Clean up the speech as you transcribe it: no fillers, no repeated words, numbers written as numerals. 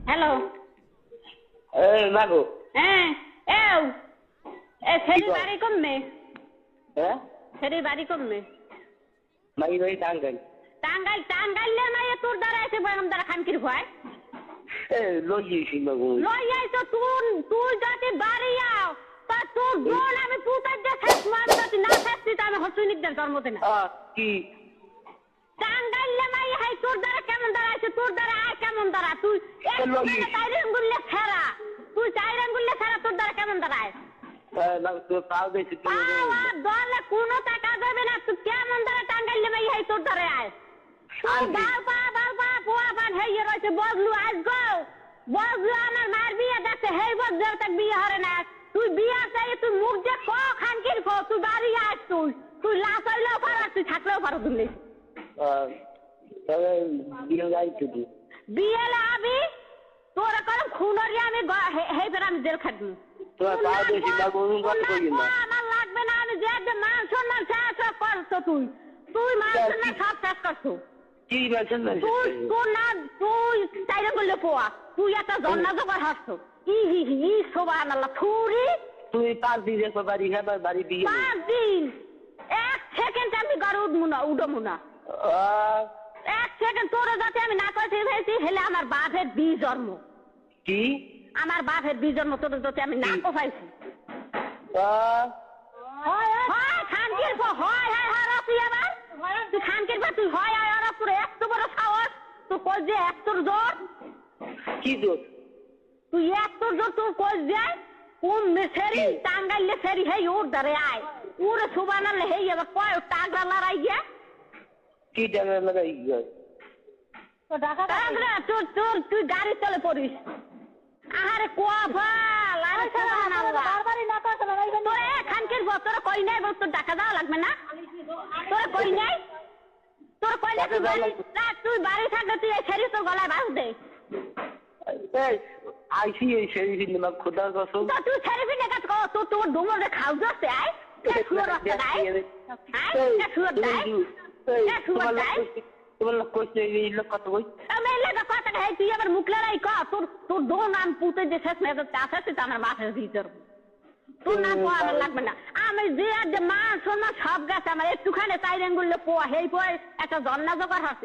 Hello. এই মাগো। হ্যাঁ এও এ ফেরি বাড়ি কমবে। হ্যাঁ ফেরি বাড়ি কমবে। মাই ভাই টাঙ্গাইল। টাঙ্গাইলে মাইয়া তোর দ্বারা এসে বেগম দ্বারা খানকির ভয়। এ লই যাইছি মাগো। লই আইছো তুই যদি বাড়ি আও তা তোর বোন আমি পুতার যে শেষ আমি যদি না শেষছি তা আমি হসুনিক দেন তোর মতে না। কি টাঙ্গাইলে মাইয়া হাই তোর দ্বারা কেমন দ্বারা আছে তোর দ্বারা আয় কেমন দ্বারা তুই চাইরেন গুললে ফেরা তুই চাইরেন গুললে ফেরা তোর দ্বারা কেমন দ্বারায় পাও দেখছি দলে কোনো টাকা দেবে না তুই কেমন দ্বারা টাঙ্গাইলে মাইয়া হাই তোর দ্বারা আয় বাবা পোয়া বান হেয়ে রয়েছে বজলু আজ গো বজলু আমার মার বিয়ে দেখছে হেই বজলু তাক বিয়ে হরে না তুই বিয়ে চাই তুই মুখ যে ক খানকির ক তুই বাড়ি আস তুই লাশ হইলেও পারো তুই থাকলেও পারো তুমি তবে বিয়ে যাইছি তুই বিয়ে লাবি তোর করম খুনরি আমি হেই বের আমি জেল খাটবো তোর পাও দেখছি মাগো কত কই না আমার লাগবে না আমি যে মান সম্মান শেষ করছো তুই মান সম্মান সব শেষ করছো কি বলছেন না তুই চাইরে বললে পোয়া তুই একটা জন্না জোগাড় হাসছো ই সুবহানাল্লাহ থুরি তুই 5 দিন একবার বাড়ি খাবার বাড়ি বিয়ে 5 দিন 1 সেকেন্ড আমি ঘরে উঠবো না 1 সেকেন্ড তোর যাতে আমি না করতে ভেবেছি হেলে আমার বাপের জন্ম কি আমার বাপের জন্ম তোর যাতে আমি না কোফাইছি হয় খানকির হয় রাসি আবার তুই খানকির বা তুই হয় আর তোর এত বড় সাহস তুই কই যে এত জোর কি জোর তুই এত জোর তুই কই যায় কোন মেসেরি টাঙ্গাইলে ফেরি হেই ওর ধরে আয় ওরে সুবহানাল্লাহ হেই আবার কয় টাগরা লড়াই গিয়া কি টাকা লাগাই গিয়া তো টাকা তুই গাড়ি চলে পড়িস আহারে কোয়াফাল আরে সুবহানাল্লাহ বারবারই না কথা লড়াই তোরে খানকির বতর কই নাই বল তোর টাকা দাও লাগবে না তোরে কই নাই তোর কই নাই তুই বাড়ি থাকলে তুই এই ফেরি তোর গলায় বাঁধ দে এই আইসি এই শরীফিন মা খোদার কসম তো তুই শরীফিন কাজ কর তো তোর ডুমরে খাও যাচ্ছে আয় কে শুয়োর রাস্তা নাই আয় কে শুয়োর নাই কে শুয়োর নাই তোমার লোক কইছে এই লোক কত কই আমি লাগা কথা হে তুই আবার মুখ লড়াই কর তোর দো নাম পুতে যে শেষ মেয়ে তো আছে তো আমার মাথার ভিতর তোর নাম পোয়া আমার লাগবে না আমি যে মান সম্মান সব গেছে আমার একটুখানি চাইরেন গুলো পোয়া হেই পোয়া একটা জন্না জোগাড় হাস